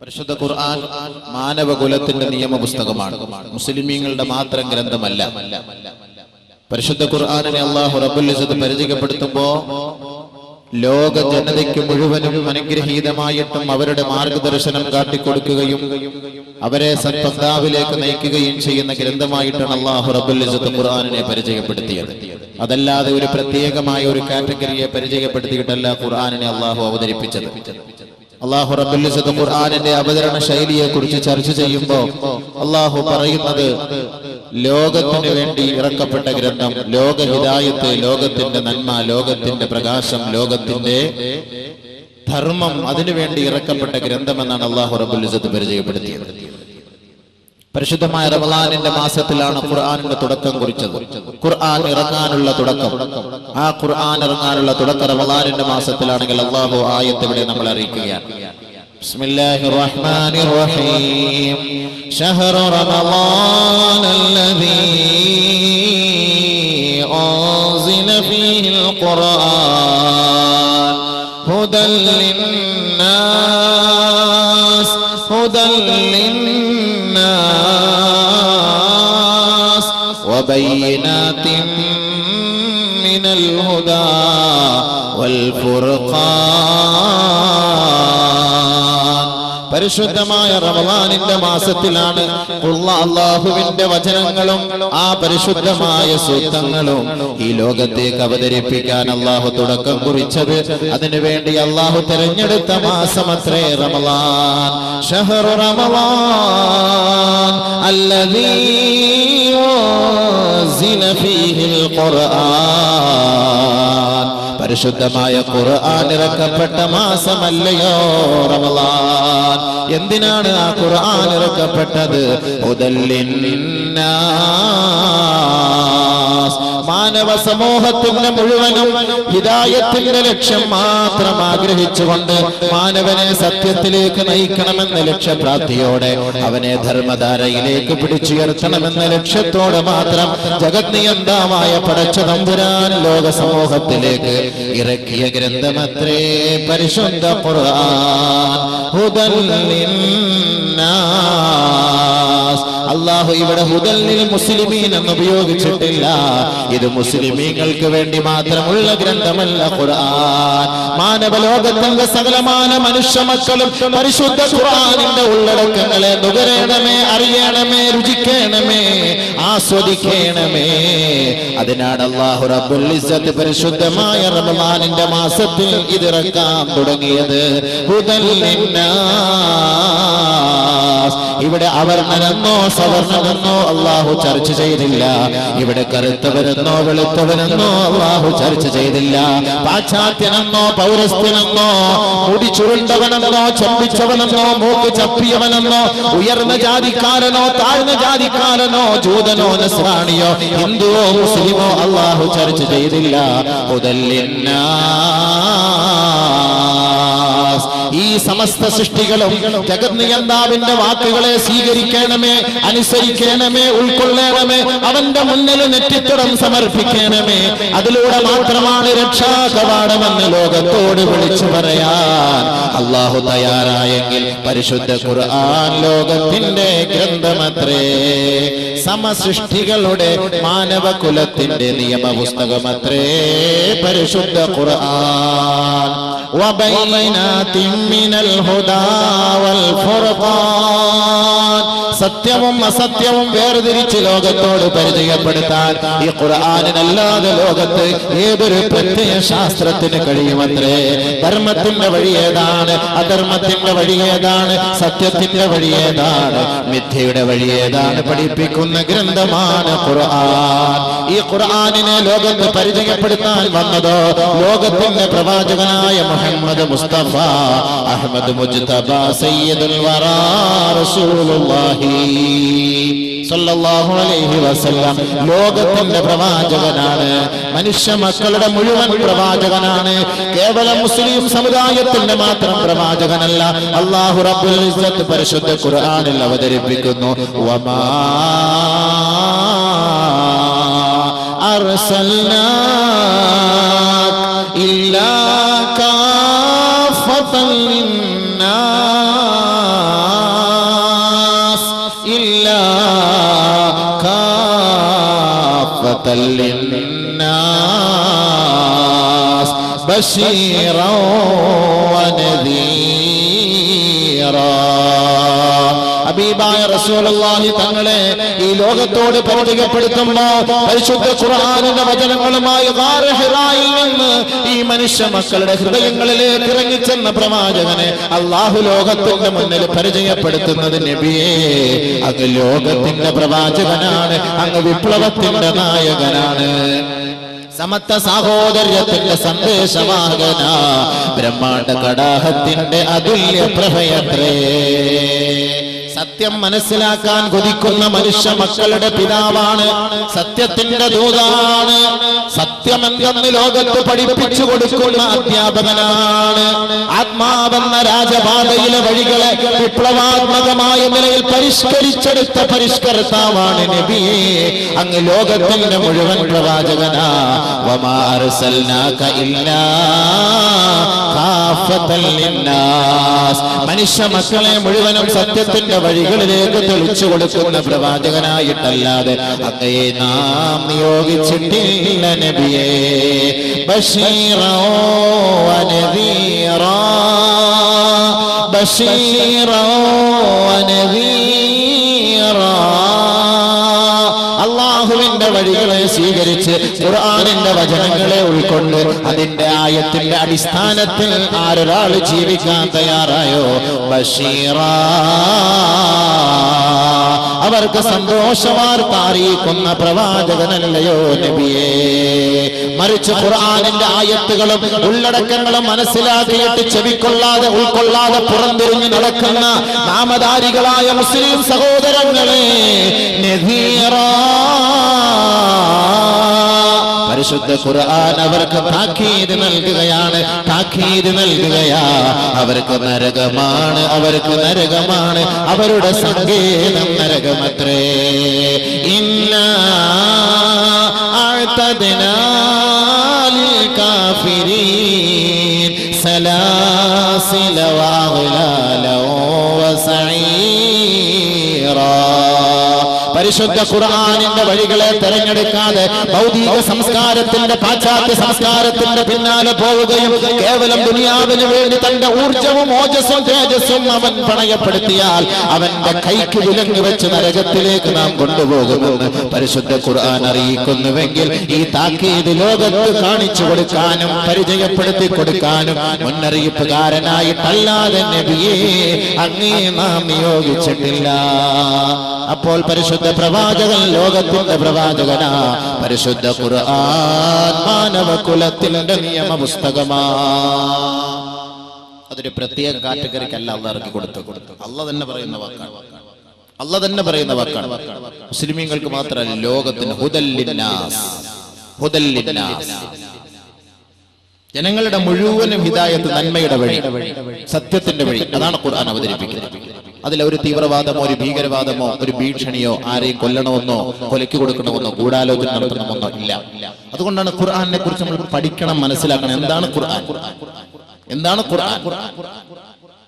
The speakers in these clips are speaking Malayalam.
പരിശുദ്ധ ഖുർആൻ മാനവകുലത്തിന്റെ നിയമ പുസ്തകമാണ്. മുസ്ലിമീങ്ങളുടെ മാത്രം ഗ്രന്ഥമല്ല. പരിശുദ്ധ ഖുർആനിനെ അല്ലാഹു റബ്ബുൽ ഇസ്സത്ത് പരിചയപ്പെടുത്തുമ്പോൾ ലോക ജനതയ്ക്ക് മുഴുവനും അനുഗ്രഹീതമായിട്ടും അവരുടെ മാർഗദർശനം കാട്ടിക്കൊടുക്കുകയും അവരെ സത്പന്ഥാവിലേക്ക് നയിക്കുകയും ചെയ്യുന്ന ഗ്രന്ഥമായിട്ടാണ് അല്ലാഹു റബ്ബുൽ ഇസ്സത്ത് ഖുർആനിനെ പരിചയപ്പെടുത്തിയത്. അതല്ലാതെ ഒരു പ്രത്യേകമായ ഒരു കാറ്റഗറിയെ പരിചയപ്പെടുത്തിയിട്ടല്ല ഖുർആനിനെ അല്ലാഹു അവതരിപ്പിച്ചത്. അല്ലാഹു റബ്ബുൽ ഇസ്സത്ത് ഖുർആനിന്റെ അവതരണ ശൈലിയെ കുറിച്ച് ചർച്ച ചെയ്യുമ്പോൾ അല്ലാഹു പറയുന്നത് ലോകത്തിന് വേണ്ടി ഇറക്കപ്പെട്ട ഗ്രന്ഥം, ലോക ഹിദായത്ത്, ലോകത്തിന്റെ നന്മ, ലോകത്തിന്റെ പ്രകാശം, ലോകത്തിന്റെ ധർമ്മം, അതിനുവേണ്ടി ഇറക്കപ്പെട്ട ഗ്രന്ഥമെന്നാണ് അല്ലാഹു റബ്ബുൽ ഇസ്സത്ത് പരിചയപ്പെടുത്തിയത്. പരിശുദ്ധമായ റമളാനിന്റെ മാസത്തിലാണ് ഖുർആനിന്റെ തുടക്കം കുറിച്ചത്. ഖുർആൻ ഇറങ്ങാനുള്ള തുടക്കം, ആ ഖുർആൻ ഇറങ്ങാനുള്ള തുടക്കം റമളാനിന്റെ മാസത്തിലാണെങ്കിൽ അല്ലാഹു ആയത്ത് ഇവിടെ നമ്മൾ അറിയിക്കുകയാണ്. ബിസ്മില്ലാഹിർ റഹ്മാനിർ റഹീം. ശഹ്റു റമളാനല്ലദീ ഉൻസില ഫീഹിൽ ഖുർആൻ ഹുദൽ ലിന്നാസ് ഹുദൽ ലിന്നാസ് വബയ്യിനാതിൻ മിനൽ ഹുദാ വൽ ഫുർഖാൻ. പരിശുദ്ധമായ റമളാനിന്റെ മാസത്തിലാണ് അല്ലാഹുവിന്റെ വചനങ്ങളും ആ പരിശുദ്ധമായ സൂക്തങ്ങളും ഈ ലോകത്തേക്ക് അവതരിപ്പിക്കാൻ അല്ലാഹു തുടക്കം കുറിച്ചത്. അതിനുവേണ്ടി അല്ലാഹു തിരഞ്ഞെടുത്ത മാസമത്രേ റമളാൻ. ശഹ്റു റമളാൻ അല്ലദീ ഉൻസില ഫീഹിൽ ഖുർആൻ. പരിശുദ്ധമായ ഖുർആൻ ഇറക്കപ്പെട്ട മാസമല്ലയോ റമളാൻ? എന്തിനാണ് ആ ഖുർആൻ ഇറക്കപ്പെട്ടത്? ഹുദൽ ലിന്നാസ്, മാനവ സമൂഹത്തിന്റെ മുഴുവനും ഹിദായത്തിന്റെ ലക്ഷ്യം മാത്രം ആഗ്രഹിച്ചുകൊണ്ട് മാനവനെ സത്യത്തിലേക്ക് നയിക്കണമെന്ന ലക്ഷ്യപ്രാപ്തിയോടെ അവനെ ധർമ്മധാരയിലേക്ക് പിടിച്ചുയർത്തണമെന്ന ലക്ഷ്യത്തോടെ മാത്രം ജഗത് നിയന്താവായ പടച്ച തമ്പുരാൻ ലോക സമൂഹത്തിലേക്ക് ഇറക്കിയ ഗ്രന്ഥമത്രേ പരിശുദ്ധ ഖുർആൻ. ഹുദൽ ലിന്നാസ്. അല്ലാഹു ഇവിടെ ഹുദൽ ലിൽ മുസ്ലിമീൻ എന്ന് ഉപയോഗിച്ചിട്ടില്ല. ഇത് മുസ്ലിമീങ്ങൾക്ക് വേണ്ടി മാത്രമുള്ള ഗ്രന്ഥമല്ല ഖുർആൻ. മാനവലോകത്തിന്റെ സകലമാന മനുഷ്യ മക്കളും പരിശുദ്ധ ഖുർആനിന്റെ ഉള്ളടക്കങ്ങളെ നുകരണമേ, അറിയണമേ, രുചിക്കണമേ, ആസ്വദിക്കണമേ. അതിനാണ് അല്ലാഹു റബ്ബുൽ ഇസ്സത്ത് പരിശുദ്ധമായ റമളാനിന്റെ മാസത്തിൽ ഇതിറക്കാൻ തുടങ്ങിയത്. ഹുദൽ ലിന്നാസ്. ഇവിടെ അവർണ്ണനെന്നോ സവർണ്ണമെന്നോ അല്ലാഹു ചർച്ച ചെയ്തില്ല. ഇവിടെ കറുത്തവരെന്നോ വെളുത്തവരെന്നോ അല്ലാഹു ചർച്ച ചെയ്തില്ല. പാശ്ചാത്യനെന്നോ പൗരസ്ത്യനെന്നോ മുടി ചുരുണ്ടവനെന്നോ ചമ്പിച്ചവനെന്നോ മൂക്ക് ചപ്പിയവനെന്നോ ഉയർന്ന ജാതിക്കാരനോ താഴ്ന്ന ജാതിക്കാരനോ ജൂതനോ നസ്രാണിയോ ഹിന്ദുവോ മുസ്ലിമോ അല്ലാഹു ചർച്ച ചെയ്തില്ല. ഹുദൽ ലിന്നാസ്. ഈ സമസ്ത സൃഷ്ടികളും ജഗത് നിയന്താവിന്റെ വാക്കുകളെ സ്വീകരിക്കണമേ, അനുസരിക്കണമേ, ഉൾക്കൊള്ളണമേ, അവന്റെ മുന്നിൽ നെറ്റിത്തടം സമർപ്പിക്കണമേ. അതിലൂടെ മാത്രമാണ് രക്ഷാകവാടമെന്ന് ലോകത്തോട് വിളിച്ചു പറയാൻ അല്ലാഹു തയ്യാറായെങ്കിൽ പരിശുദ്ധ ഖുർആൻ ലോകത്തിന്റെ ഗ്രന്ഥമത്രേ. സമസൃഷ്ടികളുടെ മാനവകുലത്തിന്റെ നിയമ പുസ്തകമത്രേ പരിശുദ്ധ ഖുർആൻ. വബയ്യിനാതിൻ മിനൽ ഹുദാ വൽ ഫുർഖാൻ. സത്യവും അസത്യവും വേർതിരിച്ച് ലോകത്തോട് പരിചയപ്പെടുത്താൻ ഈ ഖുർആനിനല്ലാതെ ലോകത്ത് ഏതൊരു പ്രത്യയ ശാസ്ത്രത്തിന് കഴിയുമത്രേ. ധർമ്മത്തിന്റെ വഴി ഏതാണ്, അധർമ്മത്തിന്റെ വഴി ഏതാണ്, സത്യത്തിന്റെ വഴി ഏതാണ്, മിഥ്യയുടെ വഴി ഏതാണ് പഠിപ്പിക്കുന്ന ഗ്രന്ഥമാണ് ഖുർആൻ. ഈ ഖുർആനിനെ ലോകത്ത് പരിചയപ്പെടുത്താൻ വന്നതോ ലോകത്തിന്റെ പ്രവാചകനായ മുഹമ്മദ് മുസ്തഫ അഹ്മദ് മുജ്തബ സയ്യിദുൽ വറാ റസൂലുള്ളാഹി സല്ലല്ലാഹു അലൈഹി വസല്ലം ലോകത്തിന്റെ പ്രവാചകനാണ്. മനുഷ്യ മക്കളുടെ മുഴുവൻ പ്രവാചകനാണ്. കേവലം മുസ്ലിം സമുദായത്തിന്റെ മാത്രം പ്രവാചകനല്ല. അല്ലാഹു റബ്ബുൽ ഇസ്സത്ത് പരിശുദ്ധ ഖുർആനിൽ അവതരിപ്പിക്കുന്നു. വമാ അർസൽനാക ഇല്ലാ കാഫത്തൻ ലിന്നാസ് റഹ്മത്തൽ ലിന്നാസ് ബശീറൻ വനദീറാ. ഹബീബായ റസൂലുള്ളാഹി തങ്ങളെ ഈ ലോകത്തോട് പരിചയപ്പെടുത്തുമ്പോൾ പരിശുദ്ധ ഖുർആനിന്റെ വചനങ്ങളുമായി ഗാർ ഹിറായിൽ നിന്ന് ഈ മനുഷ്യ മക്കളുടെ ഹൃദയങ്ങളിലേക്ക് ഇറങ്ങിച്ചെന്ന പ്രവാചകനെ അല്ലാഹു ലോകത്തിന്റെ മുന്നിൽ പരിചയപ്പെടുത്തുന്നത് നബിയേ, അങ്ങ് ലോകത്തിന്റെ പ്രവാചകനാണ്, അങ്ങ് വിപ്ലവത്തിന്റെ നായകനാണ്, സമത്വ സാഹോദര്യത്തിന്റെ സന്ദേശവാഹകന, ബ്രഹ്മാണ്ഡ കടാഹത്തിന്റെ അതുല്യ പ്രഭയത്രേ. സത്യം മനസ്സിലാക്കാൻ കൊതിക്കുന്ന മനുഷ്യ മക്കളുടെ പിതാവാണ്, സത്യത്തിന്റെ ദൂതാണ്, സത്യമെന്തെന്ന് ലോകത്ത് പഠിപ്പിച്ചു കൊടുക്കുന്ന അധ്യാപകനാണ്, ആത്മാവെന്ന രാജപാതയിലെ വഴികളെ വിപ്ലവാത്മകമായ നിലയിൽ പരിഷ്കരിച്ചെടുത്ത പരിഷ്കർത്താവാണ് നബിയേ, അങ്ങ് ലോകത്തിന്റെ മുഴുവൻ പ്രവാചകനാ. വമാ അർസൽനാക ഇല്ലാ കാഫത്തൽ ലിന്നാസ്, മനുഷ്യ മക്കളെ മുഴുവനും സത്യത്തിന്റെ വഴികളിലേക്ക് തെളിച്ചു കൊടുക്കുന്ന പ്രവാചകനായിട്ടല്ലാതെ അങ്ങയെ നാം നിയോഗിച്ചിട്ടില്ല നബിയേ. ബശീറൻ വനദീറാ, ബശീറൻ വനദീറാ. അല്ലാഹുവിന്റെ വഴികളെ സ്വീകരിച്ച് ഖുർആനിന്റെ വചനങ്ങളെ ഉൾക്കൊണ്ട് അതിന്റെ ആയത്തിന്റെ അടിസ്ഥാനത്തിൽ ആരൊരാൾ ജീവിക്കാൻ തയ്യാറായോ, ബശീറാ, അവർക്ക് സന്തോഷവാർത്ത അറിയിക്കുന്ന പ്രവാചകനല്ലയോ നബിയേ. മറിച്ച് ഖുർആനിന്റെ ആയത്തുകളും ഉള്ളടക്കങ്ങളും മനസ്സിലാക്കിയിട്ട് ചെവിക്കൊള്ളാതെ ഉൾക്കൊള്ളാതെ പുറംതിരിഞ്ഞ് നടക്കുന്ന നാമധാരികളായ മുസ്ലിം സഹോദരങ്ങളെ, നദീറാ, പരിശുദ്ധ ഖുർആൻ അവർക്ക് താക്കീത് നൽകുകയാണ്, താക്കീത് നൽകുകയാ. അവർക്ക് നരകമാണ്, അവർക്ക് നരകമാണ്, അവരുടെ സങ്കേതം നരകമത്രേ. ഇന്നാ അഅ്തദ്നാ ലിൽ കാഫിരീൻ സലാസില വഅഗ്ലാലൻ വസഈറാ. പരിശുദ്ധ ഖുർആനിന്റെ വഴികളെ തെരഞ്ഞെടുക്കാതെ ഭൗതിക സംസ്കാരത്തിന്റെ പാശ്ചാത്യ സംസ്കാരത്തിന്റെ പിന്നാലെ പോവുകയും കേവലം ദുനിയാവിന് വേണ്ടി തന്റെ ഊർജവും ഓജസ്സും തേജസ്സും അവൻ പണയപ്പെടുത്തിയാൽ അവന്റെ കൈക്ക് വിലങ്ങ് വെച്ച് നരകത്തിലേക്ക് നാം കൊണ്ടുപോകുമെന്ന് പരിശുദ്ധ ഖുർആൻ അറിയിക്കുന്നുവെങ്കിൽ ഈ താക്കീത് ലോകത്ത് കാണിച്ചു കൊടുക്കാനും പരിചയപ്പെടുത്തി കൊടുക്കാനും മുന്നറിയിപ്പുകാരനായിട്ടല്ലാതെ നബിയെ അങ്ങേ നാം നിയോഗിച്ചിട്ടില്ല. അപ്പോൾ പരിശുദ്ധ പ്രവാചകൻ ലോകത്തിന്റെ പ്രവാചകനാ. പരിശുദ്ധ ഖുർആൻ മാനവകുലത്തിന്റെ നിയമ പുസ്തകമാ. അതൊരു പ്രത്യേക കാറ്റഗറിക്കല്ല അള്ളാഹ് ഇറക്കി കൊടുത്തു. അള്ളാഹ് തന്നെ പറയുന്ന വാക്കാണ്, അള്ളാഹ് തന്നെ പറയുന്ന വാക്കാണ്. മുസ്ലിമീങ്ങൾക്ക് മാത്രമല്ല, ലോകത്തിന് ഹുദൽ ലിന്നാസ്, ഹുദൽ ലിന്നാസ്, ജനങ്ങളുടെ മുഴുവനും ഹിദായത്ത്, നന്മയുടെ വഴി, സത്യത്തിന്റെ വഴി. അതാണ് ഖുർആൻ അവതരിപ്പിക്കുന്നത്. അതിലൊരു തീവ്രവാദമോ ഒരു ഭീകരവാദമോ ഒരു ഭീഷണിയോ ആരെയും കൊല്ലണമെന്നോ കൊലയ്ക്ക് കൊടുക്കണമെന്നോ ഗൂഢാലോചന നടത്തണമെന്നോ ഇല്ല. അതുകൊണ്ടാണ് ഖുർആനെ കുറിച്ച് നമ്മൾ പഠിക്കണം, മനസ്സിലാക്കണം. എന്താണ് ഖുർആൻ? എന്താണ് ഖുർആൻ?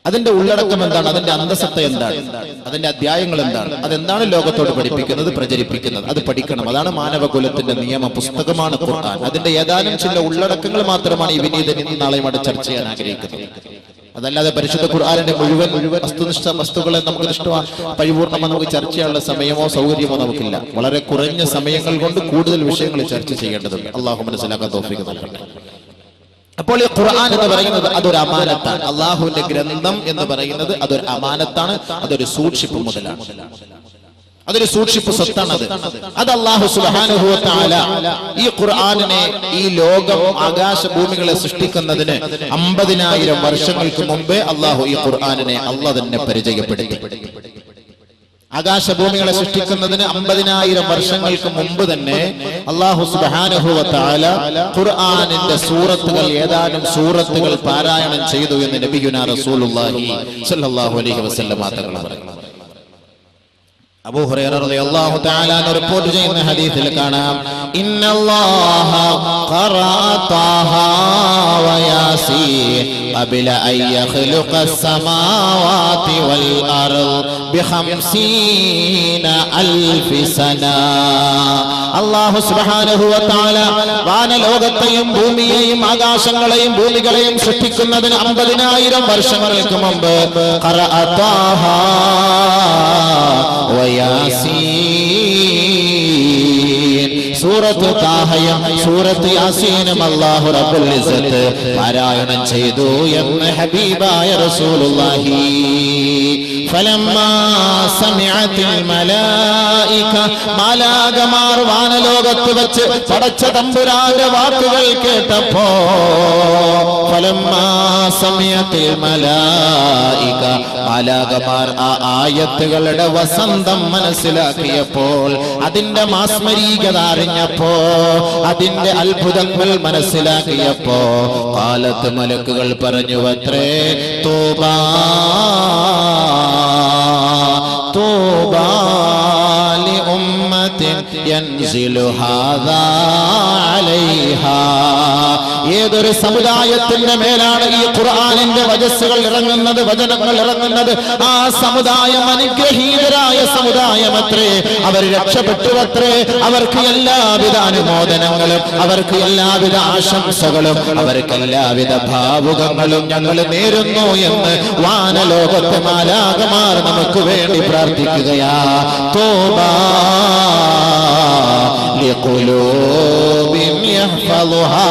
അതിന്റെ ഉള്ളടക്കം എന്താണ്? അതിന്റെ അന്തസത്ത എന്താണ്? അതിന്റെ അധ്യായങ്ങൾ എന്താണ്? അതെന്താണ് ലോകത്തോട് പഠിപ്പിക്കുന്നത്, പ്രചരിപ്പിക്കുന്നത്? അത് പഠിക്കണം. അതാണ് മാനവകുലത്തിന്റെ നിയമ പുസ്തകമാണ് ഖുർആൻ. അതിന്റെ ഏതാനും ചില ഉള്ളടക്കങ്ങൾ മാത്രമാണ് ഈ വിനീതൻ ഇന്ന് നാളെയും ചർച്ച ചെയ്യാൻ ആഗ്രഹിക്കുന്നത്. അതല്ലാതെ പരിശുദ്ധ ഖുർആനിന്റെ മുഴുവൻ വസ്തുനിഷ്ഠ വസ്തുക്കളെ നമുക്ക് ഇഷ്ടമാണ് പരിപൂർണ്ണമായി നമുക്ക് ചർച്ച ചെയ്യാനുള്ള സമയമോ സൗകര്യമോ നമുക്കില്ല. വളരെ കുറഞ്ഞ സമയങ്ങൾ കൊണ്ട് കൂടുതൽ വിഷയങ്ങൾ ചർച്ച ചെയ്യേണ്ടതുണ്ട്. അള്ളാഹു മനസ്സിലാക്കാൻ തൗഫീഖ് നൽകട്ടെ. അപ്പോൾ ഈ ഖുർആൻ എന്ന് പറയുന്നത് അതൊരു അമാനത്താണ്. അള്ളാഹുവിന്റെ ഗ്രന്ഥം എന്ന് പറയുന്നത് അതൊരു അമാനത്താണ്, അതൊരു സൂക്ഷിപ്പ് മുതലാണ്, അതൊരു സൂക്ഷിപ്പ് സ്വത്താണ്. അത് അല്ലാഹു സുബ്ഹാനഹു വ തആല ഈ ഖുർആനിനെ, ഈ ലോകം ആകാശഭൂമികളെ സൃഷ്ടിക്കുന്നതിന് 50,000 വർഷങ്ങൾക്ക് മുമ്പേ അല്ലാഹു ഈ ഖുർആനിനെ അല്ലാഹ് തന്നെ പരിചയപ്പെടുത്തി. ആകാശഭൂമികളെ സൃഷ്ടിക്കുന്നതിന് 50,000 വർഷങ്ങൾക്ക് മുമ്പ് തന്നെ അല്ലാഹു സുബ്ഹാനഹു വ തആല ഖുർആനിന്റെ സൂറത്തുകൾ, ഏതാനും സൂറത്തുകൾ പാരായണം ചെയ്തു എന്ന് നബിയുനാ റസൂലുള്ളാഹി സ്വല്ലല്ലാഹു അലൈഹി വസല്ലം തങ്ങൾ പറഞ്ഞു. അബൂ ഹുറൈറ റളിയല്ലാഹു തആല റിപ്പോർട്ട് ചെയ്യുന്ന ഹദീസിൽ കാണാം, ഇന്നല്ലാഹ ഖറഅ ത്വാഹ വ യാസീൻ ഖബല അൻ യഖ്ലുഖ അസ്സമാവാതി വൽ അർദ് ബിഖംസീന അൽഫി സന. അല്ലാഹു സുബ്ഹാനഹു വ തആല വാനലോകത്തെയും ഭൂമിയെയും ആകാശങ്ങളെയും ഭൂമികളെയും സൃഷ്ടിക്കുന്നതിന് 50,000 വർഷങ്ങൾക്ക് മുമ്പ് ഖറഅതാഹ വ യാസീൻ സൂറത്ത് താഹയും സൂറത്ത് യാസീനും അല്ലാഹു റബ്ബുൽ ഇസ്സത്ത് പാരായണം ചെയ്തു എന്ന് ഹബീബായ റസൂലുള്ളാഹി. ഫലമ്മാ സമിഅത്തിൽ മലായിക മാലാകമാർ വാനലോകത്ത് വെച്ച് പടച്ച തമ്പുരാന്റെ വാക്കുകൾ കേട്ടപ്പോ ഫലമ്മാ സമിഅത്തിൽ മലായിക മാലാകമാർ ആ ആയത്തുകളുടെ വസന്തം മനസ്സിലാക്കിയപ്പോൾ അതിന്റെ മാസ്മരീകത അറിഞ്ഞപ്പോ അതിന്റെ അത്ഭുതങ്ങൾ മനസ്സിലാക്കിയപ്പോ കാലത്ത് മലക്കുകൾ പറഞ്ഞു അത്രേ തൂബാ തൂബാ ലി ഉമ്മത്തിൻ യൻസിലു ഹാദാ അലൈഹാ. ഏതൊരു സമുദായത്തിന്റെ മേലാണ് ഈ ഖുർആനിന്റെ വചസ്സുകൾ ഇറങ്ങുന്നത്, വചനങ്ങൾ ഇറങ്ങുന്നത്, ആ സമുദായം അനുഗ്രഹീതരായ സമുദായമത്രേ. അവർ രക്ഷപ്പെട്ടുവത്രേ. അവർക്ക് എല്ലാവിധ അനുമോദനങ്ങളും അവർക്ക് എല്ലാവിധ ആശംസകളും അവർക്ക് എല്ലാവിധ ഭാവുകങ്ങളും ഞങ്ങൾ നേരുന്നു എന്ന് വാനലോകത്തെ മാലാകമാർ നമുക്ക് വേണ്ടി പ്രാർത്ഥിക്കുകയാ. തോബാ ലിഖുലൂബിൻ യഹ്ഫളുഹാ.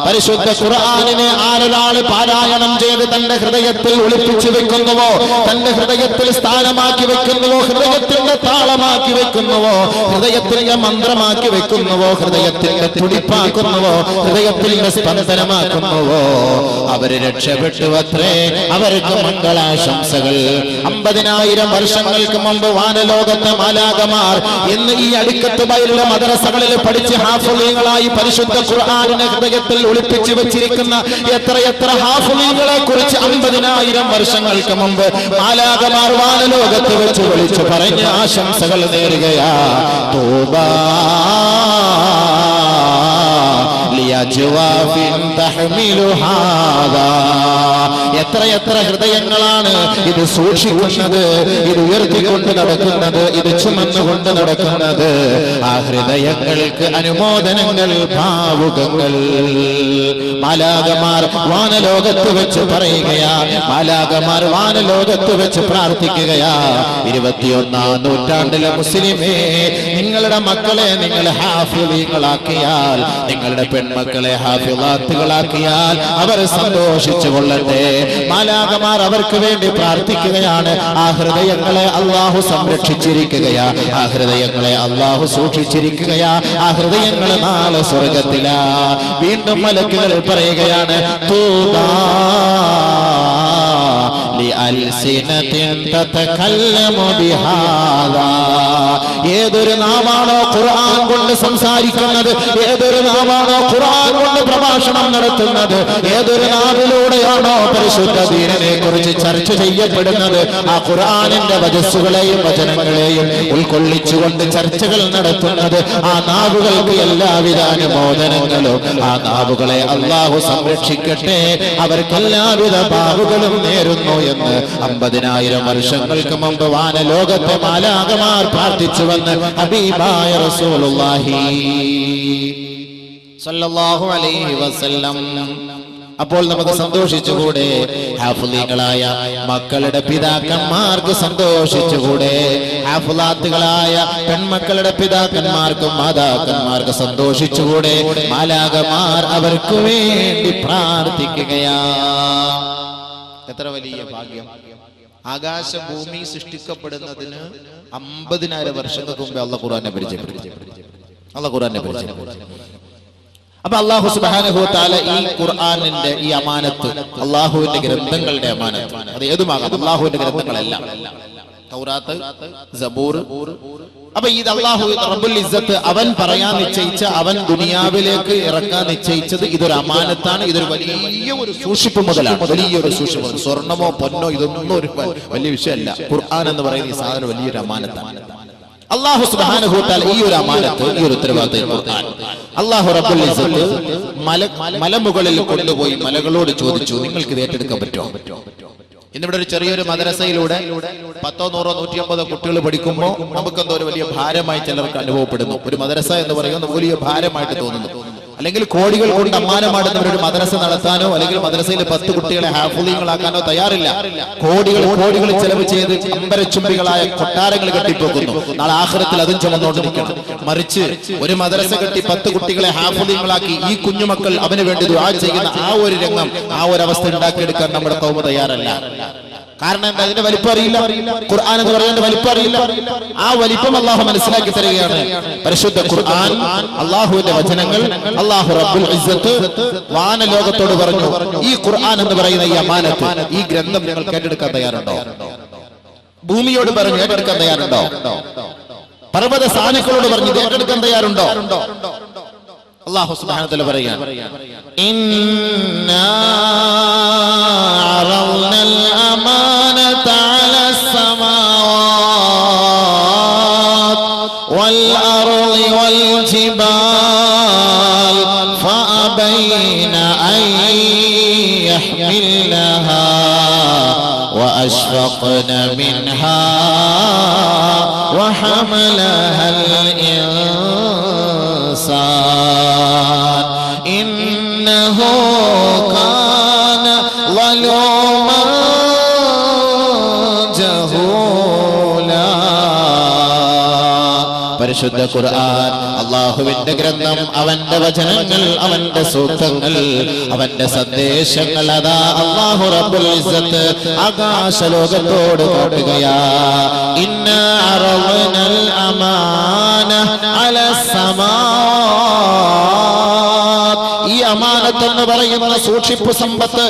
പരിശുദ്ധ ഖുർആനിനെ ആരൊരാൾ പാരായണം ചെയ്ത് തന്റെ ഹൃദയത്തിൽ ഒളിപ്പിച്ചു വെക്കുന്നുവോ, തന്റെ ഹൃദയത്തിൽ സ്ഥാനമാക്കി വെക്കുന്നുവോ, ഹൃദയത്തിന്റെ താളമാക്കി വെക്കുന്നുവോ, ഹൃദയത്തിന്റെ മന്ത്രമാക്കി വെക്കുന്നുവോ, ഹൃദയത്തിന്റെ തുടിപ്പാക്കുന്നുവോ, ഹൃദയത്തിന്റെ സ്പന്ദനമാക്കുന്നുവോ, അവര് രക്ഷപ്പെട്ടു അത്രേ. അവർക്ക് മംഗളാശംസകൾ. 50,000 വർഷങ്ങൾക്ക് മുമ്പ് വാനലോകത്തെ മാലാകമാർ ഇന്ന് ഈ അടിക്കത്ത് ബൈലുള്ള മദ്രസകളിൽ പഠിച്ച് ഹാഫിളീങ്ങളായി പരിശുദ്ധ ഖുർആനിനെ ഹൃദയത്തിൽ ഒളിപ്പിച്ചു വെച്ചിരിക്കുന്ന എത്രയെത്ര ഹാഫിളീങ്ങളെ കുറിച്ച് 50,000 വർഷങ്ങൾക്ക് മുമ്പ് മാലാകമാർ വാനലോകത്ത് വെച്ച് വിളിച്ചു പറഞ്ഞ ആശംസകൾ നേരുകയാ. തൂബാ ലിയജ്വാഫിൻ തഹ്മിലു ഹാദാ. എത്രയെത്ര ഹൃദയങ്ങളാണ് ഇത് സൂക്ഷിക്കുന്നത്, ഇത് ഉയർത്തിക്കൊണ്ട് നടക്കുന്നത്, ഇത് ചുമന്നുകൊണ്ട് നടക്കുന്നത്. ആ ഹൃദയങ്ങൾക്ക് അനുമോദനങ്ങൾ, ഭാവുകങ്ങൾ മാലാകമാർ വാനലോകത്ത് വെച്ച് പറയുകയാ. മാലാകമാർ വാനലോകത്ത് വെച്ച് പ്രാർത്ഥിക്കുകയാ. 21ാം നൂറ്റാണ്ടിലെ മുസ്ലിമേ, നിങ്ങളുടെ മക്കളെ നിങ്ങൾ ഹാഫിളീങ്ങളാക്കിയാൽ, നിങ്ങളുടെ പെൺമക്കളെ ഹാഫിളാത്തുകളാക്കിയാൽ അവർ സന്തോഷിച്ചു കൊള്ളട്ടെ. മാലാകമാർ അവർക്ക് വേണ്ടി പ്രാർത്ഥിക്കുകയാണ്. ആ ഹൃദയങ്ങളെ അല്ലാഹു സംരക്ഷിച്ചിരിക്കുകയാ. ആ ഹൃദയങ്ങളെ അല്ലാഹു സൂക്ഷിച്ചിരിക്കുകയാ. ആ ഹൃദയങ്ങൾ നാളെ സ്വർഗത്തിലാ. വീണ്ടും മലക്കുകൾ പറയുകയാണ് തൂബാ ലിഅൽസിനതിൻ തതകല്ലമു ബിഹാദാ. ഏതൊരു നാമാണോ ഖുർആൻ കൊണ്ട് സംസാരിക്കുന്നത്, ഏതൊരു നാമാണോ ഖുർആൻ കൊണ്ട് പ്രഭാഷണം നടത്തുന്നത്, ഏതൊരു നാവിലൂടെയാണോ പരിശുദ്ധ ദീനിനെ കുറിച്ച് ചർച്ച ചെയ്യപ്പെടുന്നത്, ആ ഖുർആനിന്റെ വചസ്സുകളെയും വചനങ്ങളെയും ഉൾക്കൊള്ളിച്ചുകൊണ്ട് ചർച്ചകൾ നടത്തുന്നത്, ആ നാവുകൾക്ക് എല്ലാവിധ അനുമോദനങ്ങളും. ആ നാവുകളെ അല്ലാഹു സംരക്ഷിക്കട്ടെ. അവർക്ക് എല്ലാവിധ ഭാവുകളും നേരുന്നു എന്ന് 50,000 വർഷങ്ങൾക്ക് മുമ്പ് വാനലോകത്തെ മാലാകമാർ പ്രാർത്ഥിച്ചുവെന്ന് ഹബീബായ റസൂലുള്ളാഹി സ്വല്ലല്ലാഹു അലൈഹി വസല്ലം. അപ്പോൾ നമുക്ക് സന്തോഷിച്ചുകൂടെ? ഹാഫിളീങ്ങളായ മക്കളുടെ പിതാക്കന്മാർക്ക് സന്തോഷിച്ചുകൂടെ? ഹാഫിളാത്തുകളായ പെൺമക്കളുടെ പിതാക്കന്മാർക്കും മാതാക്കന്മാർക്ക് സന്തോഷിച്ചുകൂടെ? മാലാകമാർ അവർക്ക് വേണ്ടി പ്രാർത്ഥിക്കുകയാ. എത്ര വലിയ ഭാഗ്യം! ആകാശഭൂമി സൃഷ്ടിക്കപ്പെടുന്നതിന് 50,000 വർഷങ്ങൾക്ക് മുമ്പേ അല്ലാഹു ഖുർആനെ പരിചയപ്പെടുത്തി. അപ്പൊ അല്ലാഹു സുബ്ഹാനഹു വ തആല ഈ ഖുർആനിന്റെ ഈ അമാനത്ത്, അല്ലാഹുവിന്റെ ഗ്രന്ഥങ്ങളുടെ അമാനത്ത്, അത് ഏതുമാകാം, അല്ലാഹുവിന്റെ ഗ്രന്ഥങ്ങളെല്ലാം, തൗറാത്ത്, സബൂർ. അപ്പൊ ഇത് അല്ലാഹു റബ്ബുൽ ഇസ്സത്ത് അവൻ പറയാൻ നിശ്ചയിച്ച, അവൻ ദുനിയാവിലേക്ക് ഇറക്കാൻ നിശ്ചയിച്ചത് ഇതൊരു അമാനത്താണ്. ഇതൊരു വലിയ ഒരു സൂക്ഷിപ്പ് മുതലാണ്, വലിയൊരു സൂക്ഷിപ്പ്. സ്വർണമോ പൊന്നോ ഇതൊന്നും ഒരു വലിയ വിഷയമല്ല. ഖുർആൻ എന്ന് പറയുന്ന ഈ സാധനം വലിയൊരു അമാനത്താണ്. അല്ലാഹു സുബ്ഹാനഹു വ തആല ഈ ഒരു അമാനത്ത്, ഈ ഒരു ഉത്തരവാദിത്തം ഖുർആൻ അല്ലാഹു റബ്ബുൽ ഇസ്സത്ത് മലമുകളിൽ കൊണ്ടുപോയി മലകളോട് ചോദിച്ചു, നിങ്ങൾക്ക് ഇത് ഏറ്റെടുക്കാൻ പറ്റുമോ? ഇന്നിവിടെ ഒരു ചെറിയൊരു മദ്രസയിലൂടെ 10, 100, 150 കുട്ടികൾ പഠിക്കുമ്പോൾ നമുക്കെന്തോ ഒരു വലിയ ഭാരമായി ചിലർക്ക് അനുഭവപ്പെടുന്നു. ഒരു മദ്രസ എന്ന് പറയുന്നത് വലിയ ഭാരമായിട്ട് തോന്നുന്നു. അല്ലെങ്കിൽ കോടികൾ കൊണ്ട് അമ്മാനമാടുന്നവർ ഒരു മദ്രസ നടത്താനോ അല്ലെങ്കിൽ മദ്രസയിൽ 10 കുട്ടികളെ ഹാഫിളീങ്ങളാക്കാനോ തയ്യാറില്ല. കോടികൾ ചെലവ് ചെയ്ത് അമ്പരച്ചുംബികളായ കൊട്ടാരങ്ങൾ കെട്ടിപ്പോക്കുന്നു. നാളെ ആഖിറത്തിൽ അതും ചുമന്നോണ്ട് നിൽക്കണം. മറിച്ച് ഒരു മദ്രസ കെട്ടി 10 കുട്ടികളെ ഹാഫിളീങ്ങളാക്കി ഈ കുഞ്ഞുമക്കൾ അവന് വേണ്ടി ദുആ ചെയ്യുന്ന ആ ഒരു രംഗം, ആ ഒരു അവസ്ഥ ഉണ്ടാക്കിയെടുക്കാൻ നമ്മുടെ ഖൗമ തയ്യാറല്ല. കാരണം എന്താ? അതിന്റെ വലിപ്പം അറിയില്ല. ഖുർആൻ എന്ന് പറയുന്നത് വലിപ്പം അറിയില്ല. ആ വലിപ്പം അള്ളാഹു മനസ്സിലാക്കി തരികയാണ്. പരിശുദ്ധ ഖുർആൻ, അള്ളാഹുവിന്റെ വചനങ്ങൾ, അള്ളാഹു റബ്ബുൽ ഇസ്സത്ത് വാനലോകത്തോട് പറഞ്ഞു, ഈ ഖുർആൻ എന്ന് പറയുന്ന ഈ അമാനത്ത്, ഈ ഗ്രന്ഥം നിങ്ങൾ കേട്ടെടുക്കാൻ തയ്യാറുണ്ടോ? ഭൂമിയോട് പറഞ്ഞു ഏറ്റെടുക്കാൻ തയ്യാറുണ്ടോ? പർവ്വത സാനുക്കളോട് പറഞ്ഞു ഏറ്റെടുക്കാൻ തയ്യാറുണ്ടോ? അല്ലാഹു സുബ്ഹാനഹു വ തആല പറയുകയാണ്, ഇന്നാ അറദ്നൽ അമാനത അലസ് സമാവാത് വൽ അർളി വൽ ജിബാൽ ഫഅബൈന അൻ യഹ്മിൽനഹാ വഅശ്ഫഖ്ന മിൻഹാ വഹമലഹാ الإنسان إنه كان ظلوما جهولا. പരിശുദ്ധ ഖുർആൻ അല്ലാഹുവിന്റെ ഗ്രന്ഥം, അവന്റെ വചനങ്ങൾ, അവന്റെ സൂക്തങ്ങൾ, അവന്റെ സന്ദേശങ്ങൾ അതാ അല്ലാഹു റബ്ബുൽ ഇസ്സത്ത് ആകാശലോകത്തോട് കാട്ടുകയാ. ഇന്നാ അറദ്നൽ അമാന അലസ് സമാവാത്. ഈ അമാനത്ത് എന്ന് പറയുന്ന സൂക്ഷിപ്പ് സമ്പത്ത്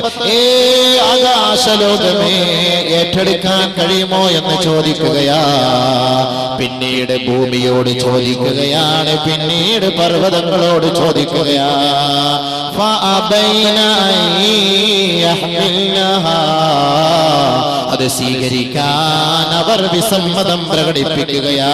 ആകാശലോകമേ ഏറ്റെടുക്കാൻ കഴിയുമോ എന്ന് ചോദിക്കുകയാ. പിന്നീട് ഭൂമിയോട് ചോദിക്കുകയാണ്, പിന്നീട് പർവ്വതങ്ങളോട് ചോദിക്കുകയാ. അത് സ്വീകരിക്കാൻ അവർ വിസമ്മതം പ്രകടിപ്പിക്കുകയാ.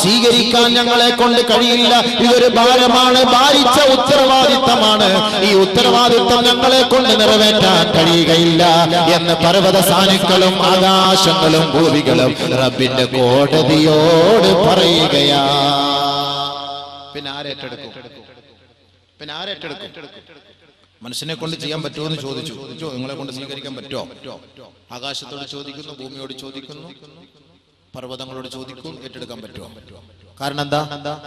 സ്വീകരിക്കാൻ ഞങ്ങളെ കൊണ്ട് കഴിയില്ല, ഇതൊരു ഭാരമാണ്, ഭാരിച്ച ഉത്തരവാദിത്തമാണ്, ഈ ഉത്തരവാദിത്തം ഞങ്ങളെ കൊണ്ട് നിറവേറ്റാൻ കഴിയുകയില്ല എന്ന് പർവ്വത സാനുക്കളും ആകാശങ്ങളും ഭൂമികളും റബ്ബിന്റെ കോടതിയോട് പറയുകയാ. പിന്നെ ആരേറ്റെടുക്കും? മനുഷ്യനെ കൊണ്ട് ചെയ്യാൻ പറ്റുമോ എന്ന് ചോദിച്ചു. നിങ്ങളെ കൊണ്ട് സ്വീകരിക്കാൻ പറ്റുമോ? ആകാശത്തോട് ചോദിക്കുന്നു, ഭൂമിയോട് ചോദിക്കുന്നു, പർവ്വതങ്ങളോട് ചോദിക്കും, ഏറ്റെടുക്കാൻ പറ്റുമോ? കാരണം എന്താ?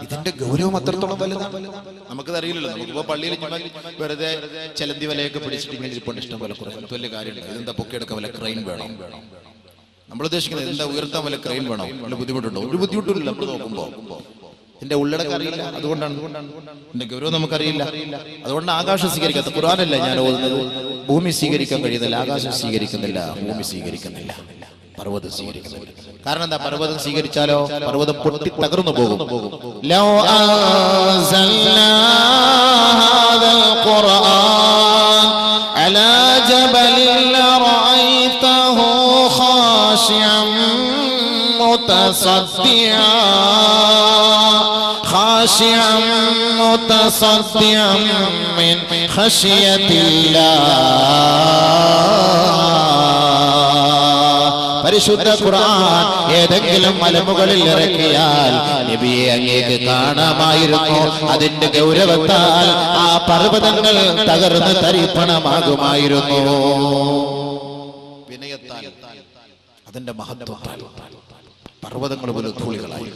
ഇതിന്റെ ഗൗരവം അത്രത്തോളം വലുതാണ്. നമുക്കത് അറിയില്ലല്ലോ. നമുക്കിപ്പോ പള്ളിയിൽ വെറുതെ ചെലന്തി വലയൊക്കെ പിടിച്ചിട്ട് ഇങ്ങനെ ഇരിപ്പുണ്ട് ഇഷ്ടം പോലെ. വലിയ കാര്യമില്ല. ഇതെന്താ പൊക്കിയെടുക്കാൻ വല്ല ക്രെയിൻ വേണം? നമ്മൾ ഉദ്ദേശിക്കുന്നത് എന്താ? ഉയർത്താൻ വല്ല ക്രെയിൻ വേണം? വല്ല ബുദ്ധിമുട്ടുണ്ടോ? ഒരു ബുദ്ധിമുട്ടില്ല. നമ്മൾ നോക്കുമ്പോ എന്റെ ഉള്ളടക്കം അറിയില്ല, അതുകൊണ്ടാണ്. എന്റെ ഗൗരവം നമുക്കറിയില്ല, അതുകൊണ്ട് ആകാശം സ്വീകരിക്കാത്ത. ഖുർആനല്ല ഞാൻ ഓതുന്നത്. ഭൂമി സ്വീകരിക്കാൻ കഴിയുന്നില്ല, ആകാശം സ്വീകരിക്കുന്നില്ല, ഭൂമി സ്വീകരിക്കുന്നില്ല, പർവ്വതം സ്വീകരിക്കുന്നില്ല. കാരണം എന്താ? പർവ്വതം സ്വീകരിച്ചാലോ പർവ്വതം പൊട്ടി തകർന്നു പോകും. ലൗ അൻസൽനാ ഹാദൽ ഖുർആൻ അലാ ജബലിൻ ലറഅയ്തഹു ഖാശിഅൻ മുതസദ്ദിഅ മിൻ ഖശിയത്തില്ലാഹ്. പരിശുദ്ധ ഖുർആൻ ഏതെങ്കിലും മലമുകളിൽ ഇറക്കിയാൽ നബിയെ അങ്ങേക്ക് കാണാമായിരുന്നു. അതിന്റെ ഗൗരവത്താൽ ആ പർവ്വതങ്ങൾ തകർന്ന് തരിപ്പണമാകുമായിരുന്നു. വിനയത്താൽ, അതിന്റെ മഹത്വത്താൽ പർവ്വതങ്ങൾ പോലും ധൂളികളായി.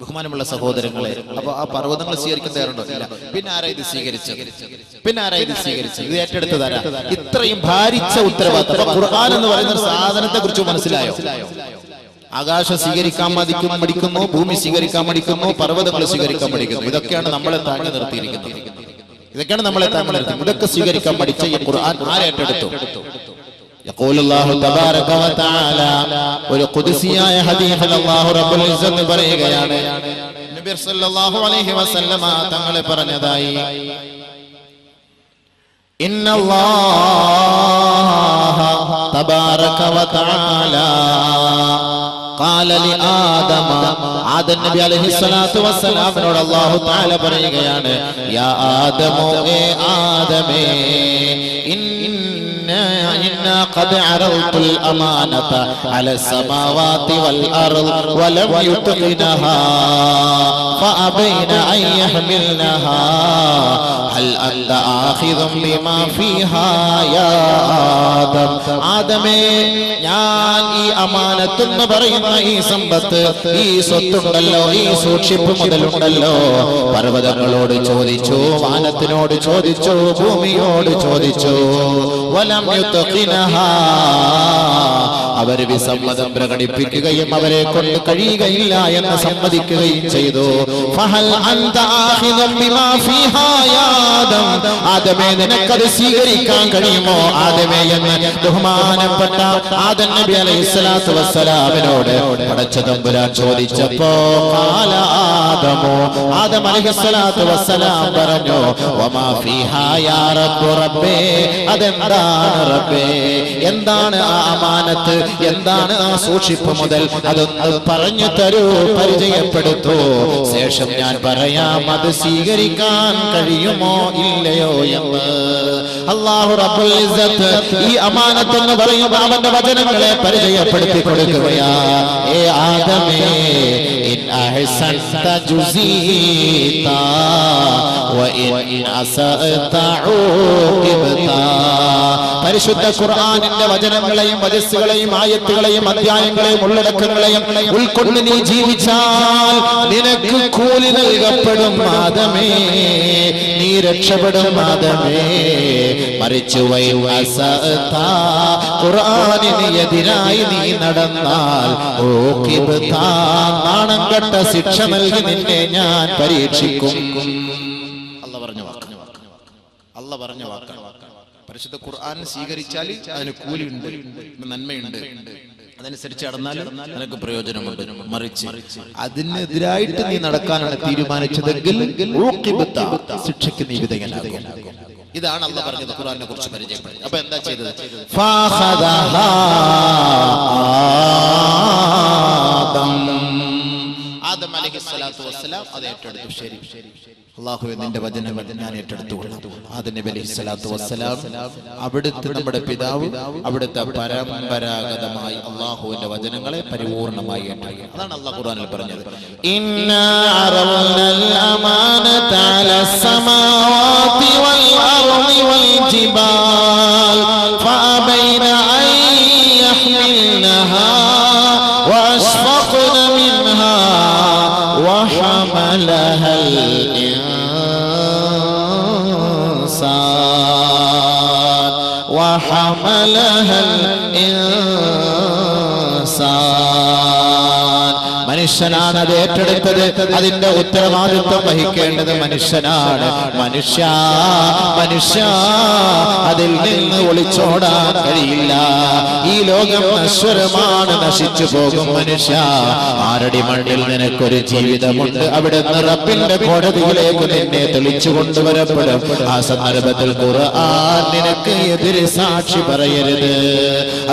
ബഹുമാനമുള്ള സഹോദരങ്ങളെ, അപ്പൊ ആ പർവ്വതങ്ങൾ സ്വീകരിക്കാൻ തയ്യാറുണ്ടോ? ഇല്ല. പിന്നെ ആരാ ഇത് സ്വീകരിച്ചത്? ഇത് ഏറ്റെടുത്തതാരാ? ഇത്രയും ഭാരിച്ച ഉത്തരവാദിത്തം. ഖുർആൻ എന്ന് പറയുന്ന ഒരു സാധനത്തെ കുറിച്ച് മനസ്സിലായോ? ആകാശം സ്വീകരിക്കാൻ മടിക്കുന്നു, ഭൂമി സ്വീകരിക്കാൻ മടിക്കുന്നു, പർവ്വതങ്ങൾ സ്വീകരിക്കാൻ മടിക്കുന്നു. ഇതൊക്കെയാണ് നമ്മളെ താങ്ങി നിർത്തിയിരിക്കുന്നത്. ഇതൊക്കെ സ്വീകരിക്കാൻ മടിച്ച ഈ ഖുർആൻ ആരേറ്റെടുത്തു? يقول الله تبارك وتعالى ഒരു ഖുദ്സിയായ ഹദീസിൽ അല്ലാഹു റബ്ബുൽ ഇസ്സത്ത് പറയുകയാണ്. നബി സല്ലല്ലാഹു അലൈഹി വസല്ലമ തങ്ങൾ പറഞ്ഞതായി, ഇന്നല്ലാഹ തബാറക വതആല ഖാല ലി ആദമ ആദം നബി അലൈഹിസ്സലാത്തു വസ്സലാമിനോട് അല്ലാഹു തആല പറയുകയാണ് യാ ആദമോ ഏ ആദമേ إنا قد عرضت الأمانة على السماوات والأرض ولم يتقنها فأبين أن يحملنها هل أنت آخذ بما فيها يا آدم ആദമേ ഞാൻ ഈ അമാനത്ത് എന്ന് പറയുന്ന ഈ സമ്പത്ത് ഈ സ്വത്തുണ്ടല്ലോ ഈ സൂക്ഷിപ്പ് മുതലുണ്ടല്ലോ പർവ്വതങ്ങളോട് ചോദിച്ചു വാനത്തിനോട് ചോദിച്ചു ഭൂമിയോട് ചോദിച്ചു വലം യുത്ഖിനഹാ അവർ വിസമ്മതം പ്രകടിപ്പിക്കുകയും അവരെ കൊണ്ട് കഴിയുകയില്ല എന്ന് സമ്മതിക്കുകയും ചെയ്തു ഫഹൽ അൻത ആഖിദും ബിമാ ഫീഹാ യാ ആദം ആദമേ നിനക്കത് സ്വീകരിക്കാൻ കഴിയുമോ ആദമേ എന്ന് ബഹുമാനപ്പെട്ട ആദം നബി അലൈഹിസ്സലാത്തു വസ്സലാമിനോട് പടച്ച തമ്പുരാൻ ചോദിച്ചപ്പോ ഖാല ആദമോ ആദം അലൈഹിസ്സലാത്തു വസ്സലാം പറഞ്ഞു വമാ ഫീഹാ യാ റബ്ബു റബ്ബേ അതെന്താണ് റബ്ബേ എന്താണ് ആ അമാനത്ത് എന്താണ് ആ സൂക്ഷിപ്പ് മുതൽ അതൊന്ന് പറഞ്ഞു തരൂ പരിചയപ്പെടുത്തൂ ശേഷം ഞാൻ പറയാം അത് സ്വീകരിക്കാൻ കഴിയുമോ ഇല്ലയോ എന്ന് അല്ലാഹു റബ്ബുൽ ഇസ്സത്ത് ഈ അമാനത്ത് എന്ന് പറയുമ്പോൾ അവന്റെ വചനങ്ങളെ പരിചയപ്പെടുത്തി കൊടുക്കുകയാ ഏ ആദമേ ഇൻ അഹ്സൻത ജുസീത വ ഇൻ അസഅത ഉഖിബത പരിശുദ്ധ ഖുർആനിന്റെ വചനങ്ങളെയും വചസ്സുകളെയും ആയത്തുകളെയും അധ്യായങ്ങളെയും ഉള്ളടക്കങ്ങളെയും ഉൾക്കൊണ്ട് നീ ജീവിച്ചാൽ നിനക്ക് കൂലി നൽകപ്പെടും ആദമേ നീ രക്ഷപ്പെടും ആദമേ മറിച്ച് ഖുർആനിന് എതിരായി നീ നടന്നാൽ നാണം കെട്ട ശിക്ഷ നൽകി നിന്നെ ഞാൻ പരീക്ഷിക്കും അല്ല പറഞ്ഞ വാക്കാണ് പരിശുദ്ധ ഖുർആൻ സ്വീകരിച്ചാൽ അതിന് കൂലിയുണ്ട് നന്മയുണ്ട് അതനുസരിച്ച് നടന്നാൽ നിനക്ക് പ്രയോജനമുണ്ട് മറിച്ച് അതിനെതിരായിട്ട് നീ നടക്കാനാണ് തീരുമാനിച്ചതെങ്കിൽ ശിക്ഷയ്ക്ക് നീ വിധേയനാകും ഇതാണ് അല്ലാഹ് പറഞ്ഞത് ഖുർആനെ കുറിച്ച് പരിചയപ്പെടുത്തി അപ്പൊ എന്താ ചെയ്തത് ആദം അലൈഹിസ്സലാത്തു വസ്സലാം അത് ഏറ്റെടുത്തു ശരി അല്ലാഹുവേ നിന്റെ വചനം ഞാൻ ഏറ്റെടുത്തുകൊള്ളാം ആദം നബി അലൈഹിസ്സലാത്തു വസ്സലാം അവിടുത്തെ നമ്മുടെ പിതാവ് അവിടുത്തെ പരമ്പരാഗതമായി അല്ലാഹുവിന്റെ വചനങ്ങളെ പരിപൂർണമായി ഏറ്റെടുത്തു അതാണ് അല്ലാഹ് ഖുർആനിൽ പറഞ്ഞത് ഇന്നാ അറവ്നൽ അമാനത അലസ് സമാവാതി വൽ അർളി വൽ ജിബാൽ ഫഅബൈന അൻ യഹ്മിൽനഹാ വഅശ്ഫഖ്ന മിൻഹാ وحملها الإنسان മനുഷ്യനാണ് അത് ഏറ്റെടുത്തത് അതിന്റെ ഉത്തരവാദിത്വം വഹിക്കേണ്ടത് മനുഷ്യനാണ് മനുഷ്യ അതിൽ നിന്ന് ഒളിച്ചോടാൻ കഴിയില്ല ഈ ലോകം നശ്വരമാണ് നശിച്ചു പോകും മനുഷ്യ ആരടി മണ്ണിൽ നിനക്കൊരു ജീവിതമുണ്ട് അവിടെ നിന്ന് റബ്ബിന്റെ കോടതിയിലേക്ക് നിന്നെ തെളിച്ചു കൊണ്ടുവരപ്പെടും ആ സന്ദർഭത്തിൽ ഖുർആൻ നിനക്ക് എതിരെ സാക്ഷി പറയരുത്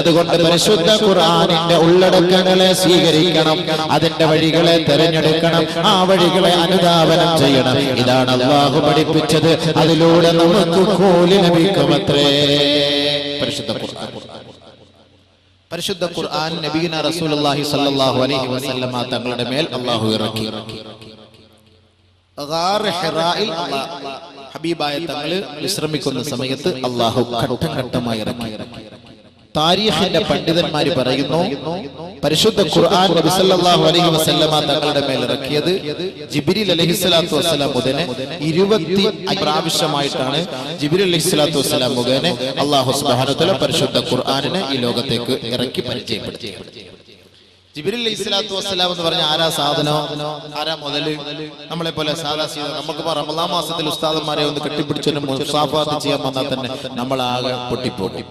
അതുകൊണ്ട് പരിശുദ്ധ ഖുർആനിന്റെ ഉള്ളടക്കങ്ങളെ സ്വീകരിക്കണം അതിന്റെ വഴികളെ തെരഞ്ഞെടുക്കണം ആ വഴികളെ അനുധാവനം ചെയ്യണം ഇതാണ് അല്ലാഹു പഠിപ്പിച്ചത് അതിലൂടെ നമുക്ക് കൂലി ലഭിക്കുമത്രേ പരിശുദ്ധ ഖുർആൻ നബിയുന റസൂലുള്ളാഹി സ്വല്ലല്ലാഹു അലൈഹി വസല്ലമ തങ്ങളുടെ മേൽ അല്ലാഹു ഇറക്കി ഗാർ ഹിറായിൽ ഹബീബായ തങ്ങൾ വിശ്രമിക്കുന്ന സമയത്ത് അല്ലാഹു ഘട്ടം ഘട്ടമായി ഇറക്കി താരീഖിന്റെ പണ്ഡിതന്മാർ പറയുന്നു പരിശുദ്ധ ഖുർആൻ നബി സല്ലല്ലാഹു അലൈഹി വസല്ലമ തങ്ങളുടെ മേൽ ഇറക്കിയത് ജിബ്രീൽ അലൈഹിസ്സലാത്തു വസ്സലാം മുതൽ 25 പ്രാവശ്യമായിട്ടാണ് ജിബ്രീൽ അലൈഹിസ്സലാത്തു വസ്സലാം മുഖേന അല്ലാഹു സുബ്ഹാനഹു വ തആല പരിശുദ്ധ ഖുർആനിനെ ഈ ലോകത്തേക്ക് ഇറക്കി പരിചയപ്പെടുത്തിയത് ജിബ്രീൽ അലൈഹിസ്സലാത്തു വസ്സലാം എന്ന് പറഞ്ഞ ആരാ സാധനോ ആരാ മുതല് നമ്മളെ പോലെ സാധാ നമുക്ക് റമളാൻ മാസത്തിൽ ഉസ്താദന്മാരെ ഒന്ന് കെട്ടിപ്പിടിച്ചൊരു മുസാഫാത്ത് ചെയ്യാൻ വന്നാൽ തന്നെ നമ്മളാകെ പൊട്ടിപ്പോകും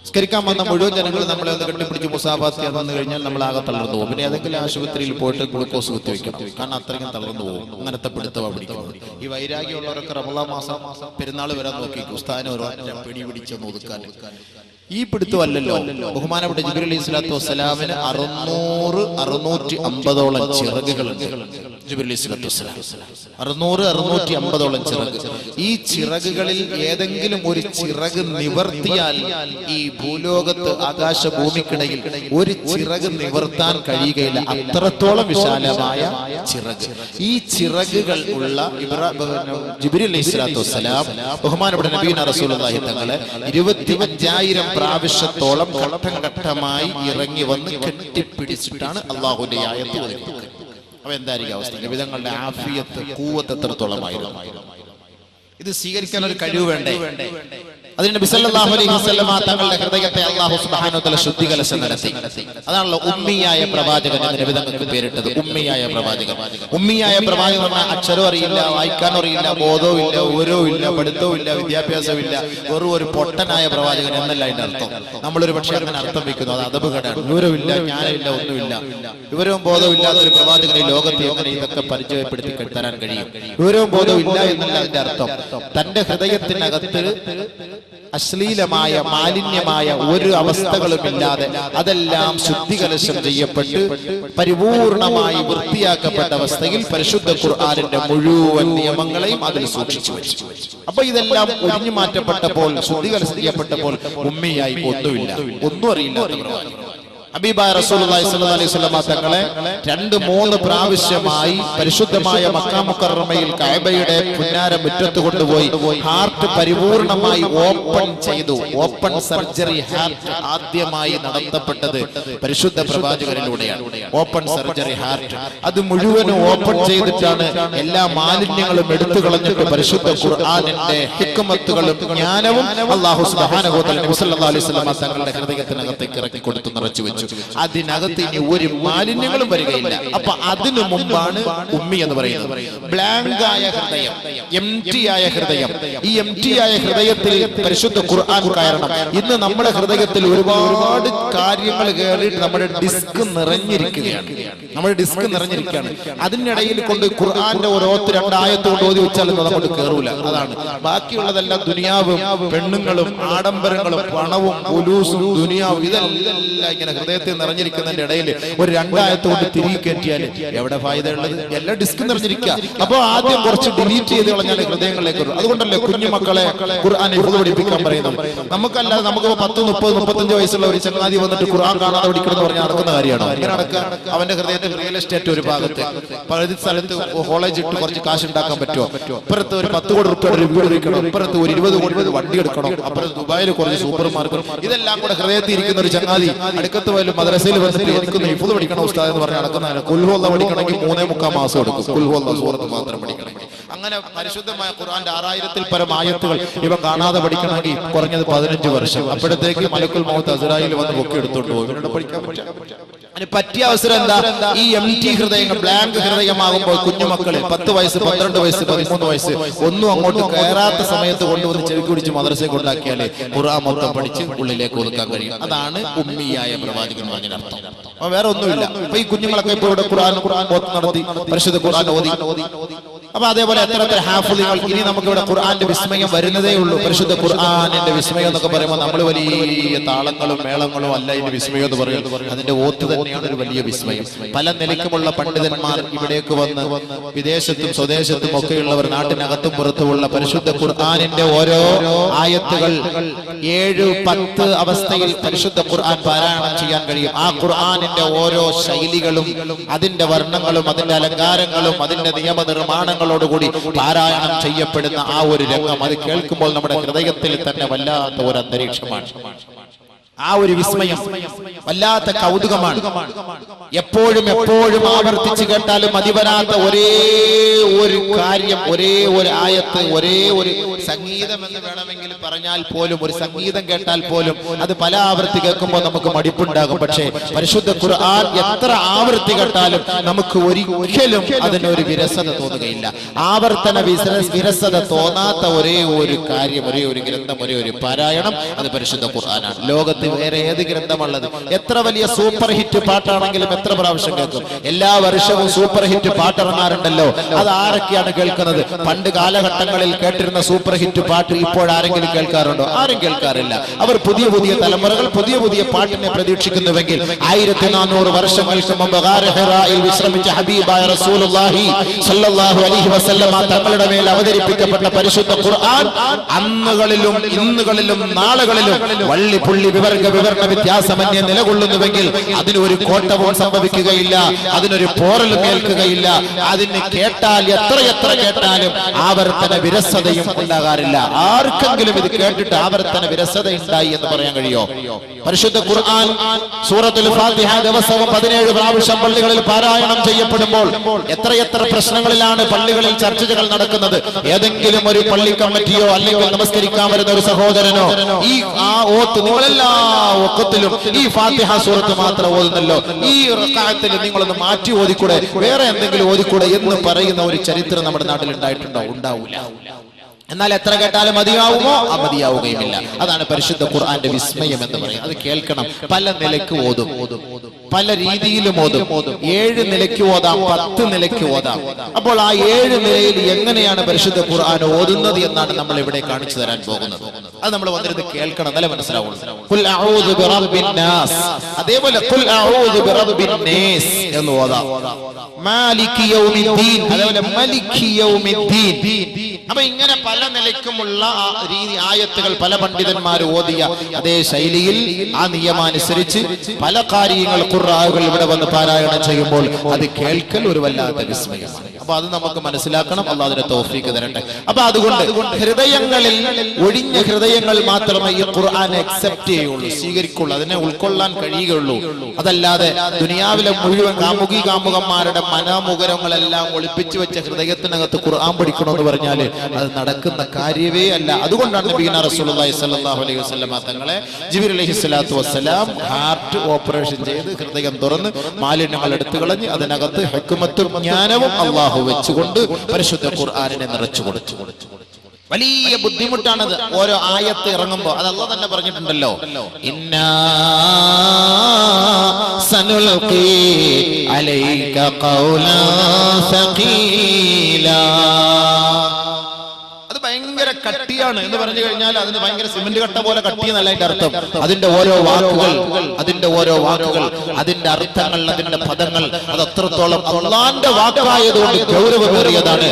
സ്കരിക്കാൻ വന്ന മുഴുവൻ ജനങ്ങൾ നമ്മളെ ഒന്ന് കെട്ടിപ്പിടിച്ച് മുസാഫാത്ത് ചെയ്യാൻ വന്നു കഴിഞ്ഞാൽ നമ്മളാകെ തളർന്നു പോകും പിന്നെ ഏതെങ്കിലും ആശുപത്രിയിൽ പോയിട്ട് ഗ്ലൂക്കോസ് കുത്തിവെക്കണം കാരണം അത്രയ്ക്കും തളർന്നു പോകും അങ്ങനത്തെ പിടുത്തമാണ് പിടിക്കുന്നത് ഈ വൈരാഗ്യമുള്ളവരൊക്കെ റമളാൻ മാസം പെരുന്നാൾ വരാൻ നോക്കി ഉസ്താദിനെ ഒരു പിടി പിടിച്ചൊന്ന് ഒതുക്കാൻ ഈ പിടുത്തമല്ലല്ലോ. ബഹുമാനപ്പെട്ട ജിബ്രീൽ അലൈഹിസ്സലാത്തു വസ്സലാമിന് 650ഓളം ചിറകുകളുണ്ട്. ജിബ്രീൽ അലൈഹിസ്സലാത്തു വസ്സലാം 650ഓളം ചിറക്. ഈ ചിറകുകളിൽ ഏതെങ്കിലും ഒരു ചിറക് നിവർത്തിയാൽ ഈ ഭൂലോകത്ത് ആകാശഭൂമിക്കിടയിൽ ഒരു ചിറക് നിവർത്താൻ കഴിയുകയില്ല. അത്രത്തോളം വിശാലമായ ചിറക്. ഈ ചിറകുകൾ ഉള്ള ജിബ്രീൽ അലൈഹിസ്സലാത്തു വസ്സലാം ബഹുമാനപ്പെട്ട നബിയുനാ റസൂലുള്ളാഹി തങ്ങളെ 25,000 പ്രാവശ്യത്തോളം ഘട്ടം ഘട്ടമായി ഇറങ്ങി വന്ന് കെട്ടിപ്പിടിച്ചിട്ടാണ് അള്ളാഹുവിന്റെ ആയത്ത് ഓതുന്നത്. അപ്പൊ എന്തായിരിക്കും അവസ്ഥ? നബിതങ്ങളുടെ ആഫിയത്ത് ഖുവത്ത് എത്രത്തോളമായിരുന്നു? ഇത് സ്വീകരിക്കാൻ ഒരു കഴിവ് വേണ്ടേ? അതിന് നബി സല്ലല്ലാഹു അലൈഹി വസല്ലമ തങ്ങളുടെ ഹൃദയത്തെ അല്ലാഹു സുബ്ഹാനഹു വ തആല ശുദ്ധീകരണം നടത്തി. അതാണല്ലോ ഉമ്മിയായ പ്രവാചകൻ എന്ന് നബി തങ്ങൾക്ക് പേരിട്ടത്. ഉമ്മിയായ പ്രവാചകൻ. ഉമ്മിയായ പ്രവാചകൻ പറഞ്ഞാൽ അക്ഷരം അറിയില്ല, വായിക്കാനും അറിയില്ല, ബോധവും ഇല്ല, വിവരവും ഇല്ല, പഠിത്തവും ഇല്ല, വിദ്യാഭ്യാസവും ഇല്ല, വെറും ഒരു പൊട്ടനായ പ്രവാചകൻ എന്നല്ല അതിന്റെ അർത്ഥം. നമ്മളൊരു പക്ഷേ അങ്ങനെ അർത്ഥം വെക്കുന്നു. അത് അദബുകേടാണ്. വിവരമില്ല, ജ്ഞാനമില്ല, ഒന്നുമില്ല, വിവരവും ബോധവും ഇല്ലാത്ത ഒരു പ്രവാചകനെ ലോകത്ത് എങ്ങനെ ഇതൊക്കെ പരിചയപ്പെടുത്തി തരാൻ കഴിയും? വിവരവും ബോധവും ഇല്ല എന്നല്ല അതിന്റെ അർത്ഥം. തന്റെ ഹൃദയത്തിനകത്ത് അശ്ലീലമായ മാലിന്യമായ ഒരു അവസ്ഥകളുമില്ലാതെ അതെല്ലാം ശുദ്ധികലശം ചെയ്യപ്പെട്ട് പരിപൂർണമായി വൃത്തിയാക്കപ്പെട്ട അവസ്ഥയിൽ പരിശുദ്ധ ഖുർആനിന്റെ മുഴുവൻ നിയമങ്ങളെയും അതിൽ സൂക്ഷിച്ചു വെച്ചു. അപ്പൊ ഇതെല്ലാം ഒഴിഞ്ഞു മാറ്റപ്പെട്ടപ്പോൾ, ശുദ്ധികലശം ചെയ്യപ്പെട്ടപ്പോൾ ഉമ്മിയായി ഒന്നുമില്ല, ഒന്നും അറിയില്ല. ഹബീബായ റസൂലുള്ളാഹി സ്വല്ലല്ലാഹു അലൈഹി വസല്ലം തങ്ങളെ 2-3 പ്രാവശ്യമായി പരിശുദ്ധമായ മക്ക മുക്കറമയിൽ കഅബയുടെ പുന്നാര മുറ്റത്ത് കൊണ്ടുപോയി ഹാർട്ട് പരിപൂർണമായി ഓപ്പൺ ചെയ്തു. ഓപ്പൺ സർജറി ഹാർട്ട് ആദ്യമായി നടത്തപ്പെട്ടത് പരിശുദ്ധ പ്രവാചകനിലൂടെയാണ്. ഓപ്പൺ സർജറി ഹാർട്ട് അത് മുഴുവനും ഓപ്പൺ ചെയ്തിട്ടാണ് എല്ലാ മാലിന്യങ്ങളും എടുത്തു കളഞ്ഞിട്ട് പരിശുദ്ധ ഖുർആനിന്റെ ഹിക്മത്തുകളും ജ്ഞാനവും അല്ലാഹു സുബ്ഹാനഹു വ തആല നബി സല്ലല്ലാഹു അലൈഹി വസല്ലം തങ്ങളുടെ ഹൃദയത്തിനകത്തേക്ക് ഇറക്കി കൊടുത്തു, നിറച്ചു വെച്ചു. അതിനകത്ത് ഇനി ഒരു മാലിന്യങ്ങളും വരികയില്ല. അപ്പൊ അതിനു മുമ്പാണ് ഉമ്മി എന്ന് പറയുന്നത്. ബ്ലാങ്ക് ആയ ഹൃദയം, എംപ്റ്റി ആയ ഹൃദയം. ഈ എംപ്റ്റി ആയ ഹൃദയത്തിൽ പരിശുദ്ധ ഖുർആൻ കയറണം. ഇന്ന് നമ്മുടെ ഹൃദയത്തിൽ ഒരുപാട് കാര്യങ്ങൾ കയറിയിട്ട് നമ്മുടെ ഡിസ്ക് നിറഞ്ഞിരിക്കുകയാണ്. നമ്മുടെ ഡിസ്ക് നിറഞ്ഞിരിക്കുകയാണ്. അതിനിടയിൽ കൊണ്ട് ഖുർആന്റെ ഓരോത്ത് 2 ആയത്ത് കൊണ്ട് ഓതി വെച്ചാലും അങ്ങോട്ട് കയറൂല. അതാണ് ബാക്കിയുള്ളതെല്ലാം ദുനിയാവും പെണ്ണുങ്ങളും ആഡംബരങ്ങളും പണവും പുലൂസും ദുനിയാവും ഇതെല്ലാം ഇങ്ങനെ ഹൃദയത്തിൽ നിറഞ്ഞിരിക്കുന്നതിന്റെ ഇടയിൽ ഒരു 2 ആയത്ത് കൊണ്ട് തിരികെ കയറ്റിയാൽ എവിടെ ഫായിദ ഉള്ളത്? എല്ലാം ഡിസ്ക് നിറഞ്ഞിരിക്കുക. അപ്പൊ ആദ്യം കുറച്ച് ഡിലീറ്റ് ചെയ്ത് കളഞ്ഞാൽ ഹൃദയങ്ങളിലേക്ക് വരും. അതുകൊണ്ടല്ലേ കുഞ്ഞുമക്കളെ ഖുർആൻ ഹിഫ്ള് പഠിപ്പിക്കാൻ പറയുന്നത്. നമുക്കല്ലാതെ നമുക്ക് 10, 30, 35 വയസ്സുള്ള ഒരു ചങ്ങാതി വന്നിട്ട് ഖുർആൻ കാണാതെ പഠിക്കണമെന്ന് പറഞ്ഞാൽ നടക്കുന്ന കാര്യമാണോ? ഇങ്ങനെ നടക്കുക? അവന്റെ ഹൃദയത്തിൽ റിയൽ എസ്റ്റേറ്റ് ഒരു ഭാഗത്ത്, പകുതി സ്ഥലത്ത് കോളേജ് ഇട്ട് കുറച്ച് കാശ് ഉണ്ടാക്കാൻ പറ്റുമോ? ഇപ്പുറത്ത് ഒരു 10 കോടി രൂപയുടെ ഒരു വീട് വെക്കണം, ഇപ്പുറത്ത് ഒരു 20 കോടി വണ്ടി എടുക്കണം, അപ്പുറത്ത് ദുബായിൽ കുറച്ച് സൂപ്പർ മാർക്കറ്റ്, ഇതെല്ലാം കൂടെ ഹൃദയത്തിൽ ഇരിക്കുന്ന ഒരു ചങ്ങാതി അടുക്കത്ത് പോലും മദ്രസയിൽ വന്നിട്ട് എനിക്കൊന്ന് ഹിഫ്ള് പഠിക്കണം ഉസ്താദ് എന്ന് പറഞ്ഞ് നടക്കുന്നതാണ്. കുൽഹുവല്ലാഹ് പഠിക്കണമെങ്കിൽ 3-3/4 മാസം എടുക്കും. കുൽഹുവല്ലാഹ് സൂറത്ത് മാത്രം പഠിക്കണമെങ്കിൽ. അങ്ങനെ പരിശുദ്ധമായ ഖുർആന്റെ 6000-ൽ പരം ആയത്തുകൾ ഇവ കാണാതെ പഠിക്കണമെങ്കിൽ കുറഞ്ഞത് 15 വർഷം. അപ്പോഴത്തേക്ക് മലക്കുൽ മൗത്ത് അസ്രായീൽ വന്ന് പൊക്കി എടുത്തോണ്ട് പോകും. ഇവരോട് പഠിക്കാൻ പറ്റും. അതിന് പറ്റിയ അവസരം എന്താ? ഈ എംപ്റ്റി ഹൃദയങ്ങൾ, ബ്ലാങ്ക് ഹൃദയമാകുമ്പോൾ കുഞ്ഞുമക്കളെ 10 വയസ്സ്, 12 വയസ്സ്, 13 വയസ്സ് ഒന്നും അങ്ങോട്ട് കയറാത്ത സമയത്ത് കൊണ്ടുവന്ന് ചെവിക്ക് പിടിച്ച് മദ്രസയിൽ കൊണ്ടാക്കിയാലേ ഖുർആൻ മൊത്തം പഠിച്ച് ഉള്ളിലേക്ക് ഒതുക്കാൻ കഴിയും. അതാണ് ഉമ്മിയായ പ്രവാചകൻ പറഞ്ഞതിന്റെ അർത്ഥം. അപ്പൊ വേറെ ഒന്നുമില്ല. അപ്പൊ ഈ കുഞ്ഞുങ്ങളൊക്കെ ഇപ്പോൾ ഇവിടെ ഖുർആൻ നടത്തി പരിശുദ്ധ ഖുർആൻ ഓതി. അപ്പൊ അതേപോലെ എത്ര ഹാഫിളുകൾ. ഇനി നമുക്ക് ഇവിടെ ഖുർആന്റെ വിസ്മയം വരുന്നതേ ഉള്ളൂ. പരിശുദ്ധ ഖുർആനിന്റെ വിസ്മയം എന്നൊക്കെ പറയുമ്പോൾ നമ്മൾ വലിയ താളങ്ങളും മേളങ്ങളും അല്ല ഇതിന്റെ വിസ്മയം എന്ന് പറയുന്നത്. അതിന്റെ ഓത്ത് തന്നെയാണ് ഒരു വലിയ വിസ്മയം. പല നിലയ്ക്കുമുള്ള പണ്ഡിതന്മാർ ഇവിടേക്ക് വന്ന് വിദേശത്തും സ്വദേശത്തും ഒക്കെയുള്ളവർ നാട്ടിനകത്തും പുറത്തുമുള്ള പരിശുദ്ധ ഖുർആനിന്റെ ഓരോ ആയത്തുകൾ 7-10 അവസ്ഥയിൽ പരിശുദ്ധ ഖുർആൻ പാരായണം ചെയ്യാൻ കഴിയും. ആ ഖുർആനിന്റെ ഓരോ ശൈലികളും അതിന്റെ വർണ്ണങ്ങളും അതിന്റെ അലങ്കാരങ്ങളും അതിന്റെ നിയമനിർമ്മാണങ്ങളോടുകൂടി പാരായണം ചെയ്യപ്പെടുന്ന ആ ഒരു രംഗം, അത് കേൾക്കുമ്പോൾ നമ്മുടെ ഹൃദയത്തിൽ തന്നെ വല്ലാത്ത ഒരു അന്തരീക്ഷമാണ്. ആ ഒരു വിസ്മയം, വല്ലാത്ത കൗതുകമാണ്. എപ്പോഴും ആവർത്തിച്ച് കേട്ടാലും മതിവരാത്ത ഒരേ ഒരു കാര്യം, ഒരേ ഒരു ആയത്ത്, ഒരേ ഒരു സംഗീതം എന്ന് വേണമെങ്കിൽ പറഞ്ഞാൽ പോലും, ഒരു സംഗീതം കേട്ടാൽ പോലും അത് പല ആവർത്തി കേൾക്കുമ്പോൾ നമുക്ക് മടിപ്പുണ്ടാകും. പക്ഷേ പരിശുദ്ധ ഖുർആൻ എത്ര ആവർത്തി കേട്ടാലും നമുക്ക് ഒരിക്കലും അതിനൊരു വിരസത തോന്നുകയില്ല. ആവർത്തന വിരസത തോന്നാത്ത ഒരേ ഒരു കാര്യം, ഒരേ ഒരു ഗ്രന്ഥം, ഒരേ ഒരു പാരായണം, അത് പരിശുദ്ധ ഖുർആനാണ്. ലോകത്ത് വേറെ ഏത് ഗ്രന്ഥമുള്ളത്? എത്ര വലിയ സൂപ്പർ ഹിറ്റ് പാട്ടാണെങ്കിലും എത്ര പ്രാവശ്യം കേൾക്കും. എല്ലാ വർഷവും സൂപ്പർ ഹിറ്റ് പാട്ടിറങ്ങാറുണ്ടല്ലോ. അത് ആരൊക്കെയാണ് കേൾക്കുന്നത്? പണ്ട് കാലഘട്ടങ്ങളിൽ കേട്ടിരുന്ന സൂപ്പർ ഹിറ്റ് പാട്ട് ഇപ്പോൾ ആരെങ്കിലും കേൾക്കാറുണ്ടോ? ആരും കേൾക്കാറില്ല. അവർ പുതിയ പുതിയ തലമുറകൾ പുതിയ പുതിയ പാട്ടിനെ പ്രതീക്ഷിക്കുന്നുവെങ്കിൽ 1400 വർഷങ്ങൾക്ക് മുമ്പ് ഗാർ ഹിറായിൽ വിശ്രമിച്ച ഹബീബായ റസൂലുള്ളാഹി സ്വല്ലല്ലാഹു അലൈഹി വസല്ലം തങ്ങളുടെ മേൽ അവതരിപ്പിക്കപ്പെട്ട പരിശുദ്ധ ഖുർആൻ അന്നുകളിലും ഇന്നുകളിലും നാളുകളിലും വള്ളി പുള്ളി വിവർഗ വിവരണ വ്യത്യാസമന്യേ നിലകൊള്ളുന്നുവെങ്കിൽ അതിനൊരു കോട്ടവും സംഭവിക്കുകയില്ല, അതിനൊരു പോറലും ഏൽക്കുകയില്ല. അതിന് കേട്ടാൽ എത്രയെത്ര കേട്ടാലും ആവർത്തന വിരസതയും ഉണ്ടാകാറില്ല. ആർക്കെങ്കിലും ഇത് കേട്ടിട്ട് ആവർത്തന വിരസത ഉണ്ടായി എന്ന് പറയാൻ കഴിയോ? പരിശുദ്ധ ഖുർആൻ സൂറത്തുൽ ഫാത്തിഹ ദിവസവും 17 പ്രാവശ്യം പള്ളികളിൽ പാരായണം ചെയ്യപ്പെടുമ്പോൾ എത്രയെത്ര പ്രശ്നങ്ങളിലാണ് പള്ളികളിൽ ചർച്ചകൾ നടക്കുന്നത്. ഏതെങ്കിലും ഒരു പള്ളി കമ്മിറ്റിയോ അല്ലെങ്കിൽ നമസ്കരിക്കാൻ വരുന്ന ഒരു സഹോദരനോ ഈ ഓത്ത് നിങ്ങളെല്ലാ ഒക്കത്തിലും ഈ ഫാത്തിഹ സൂറത്ത് മാത്രം ഓതുന്നല്ലോ, ഈ റക്അത്തിൽ നിങ്ങളൊന്ന് മാറ്റി ഓതിക്കൂടെ, വേറെ എന്തെങ്കിലും ഓതിക്കൂടെ എന്ന് പറയുന്ന ഒരു ചരിത്രം നമ്മുടെ നാട്ടിൽ ഉണ്ടായിട്ടുണ്ടോ? ഉണ്ടാവില്ല. എന്നാൽ എത്ര കേട്ടാലും മതിയാവുമോ? മതിയാവുകയുമില്ല. അതാണ് പരിശുദ്ധ ഖുർആന്റെ വിസ്മയം എന്ന് പറയുന്നത്. അത് കേൾക്കണം. പല നിലയ്ക്ക് ഓതും, പല രീതിയിലും ഓതും. 7 നിലയ്ക്ക് ഓതാം, 10 നിലയ്ക്ക് ഓതാം. അപ്പോൾ ആ 7 നിലയിൽ എങ്ങനെയാണ് പരിശുദ്ധ ഖുർആൻ ഓതുന്നത് എന്നാണ് നമ്മൾ ഇവിടെ കാണിച്ചു തരാൻ പോകുന്നത്. അത് നമ്മൾ വന്നിരുന്ന് കേൾക്കണം, നല്ല മനസ്സിലാവുള്ളൂ. ഖുൽ അഊദു ബിറബ്ബിൻ നാസ്, അതേപോലെ ഖുൽ അഊദു ബിറബ്ബിൻ നാസ് എന്ന് ഓതാം. മാലികി യൗമിദ്ദീൻ, അതേപോലെ മലികി യൗമിദ്ദീൻ. അപ്പൊ ഇങ്ങനെ പല നിലയ്ക്കുമുള്ള രീതി ആയത്തുകൾ പല പണ്ഡിതന്മാർ ഓതിയ അതേ ശൈലിയിൽ ആ നിയമമനുസരിച്ച് പല കാര്യങ്ങൾ ഖുർആനുകൾ ഇവിടെ വന്ന് പാരായണം ചെയ്യുമ്പോൾ അത് കേൾക്കൽ ഒരു വല്ലാത്ത വിസ്മയമാണ്. അപ്പൊ അത് നമുക്ക് മനസ്സിലാക്കണം. അല്ലാഹു അതിനെ തൗഫീഖ് തരട്ടെ. അപ്പൊ അതുകൊണ്ട് ഹൃദയങ്ങളിൽ ഒഴിഞ്ഞ ഹൃദയങ്ങൾ മാത്രമേ ഈ ഖുർആൻ അക്സെപ്റ്റ് ചെയ്യുള്ളൂ, സ്വീകരിക്കുള്ളൂ, അതിനെ ഉൾക്കൊള്ളാൻ കഴിയുകയുള്ളൂ. അതല്ലാതെ ദുനിയാവിലെ മുഴുവൻ കാമുകന്മാരുടെ മനോമുഖരങ്ങളെല്ലാം ഒളിപ്പിച്ചു വെച്ച ഹൃദയത്തിനകത്ത് ഖുർആൻ പഠിക്കണമെന്ന് പറഞ്ഞാല് അത് നടക്കുന്ന കാര്യമേ അല്ല. അതുകൊണ്ടാണ് നബിയുനാ റസൂലുള്ളാഹി സ്വല്ലല്ലാഹു അലൈഹി വസല്ലം തങ്ങളെ ജിബ്രീൽ അലൈഹിസ്സലാത്തു വസ്സലാം ഹാർട്ട് ഓപ്പറേഷൻ ചെയ്ത് ഹൃദയം തുറന്ന് മാലിന്യങ്ങൾ എടുത്തു കളഞ്ഞ് അതിനകത്ത് ഹിക്മത്തും ജ്ഞാനവും അല്ലാഹു വെച്ചുകൊണ്ട് പരിശുദ്ധ ഖുർആനിനെ നിറച്ചു കൊടുത്തു. വലിയ ബുദ്ധിമുട്ടാണത്. ഓരോ ആയത്ത് ഇറങ്ങുമ്പോ അത് അല്ലാഹു തന്നെ പറഞ്ഞിട്ടുണ്ടല്ലോ, ഇന്നാ സനുൽഖി അലൈക ഖൗലൻ സഖീലാ. അത് ഭയങ്കര കട്ടിയാണ് എന്ന് പറഞ്ഞു കഴിഞ്ഞാൽ അതിന് ഭയങ്കര സിമന്റ് കട്ട പോലെ കട്ടി എന്നല്ല അതിന്റെ അർത്ഥം. അതിന്റെ ഓരോ വാക്കുകൾ അതിന്റെ അർത്ഥങ്ങൾ അതിന്റെ പദങ്ങൾ അത് അത്രത്തോളം അല്ലാഹുവിന്റെ വാക്കായതുകൊണ്ട് ഗൗരവമേറിയതാണ്.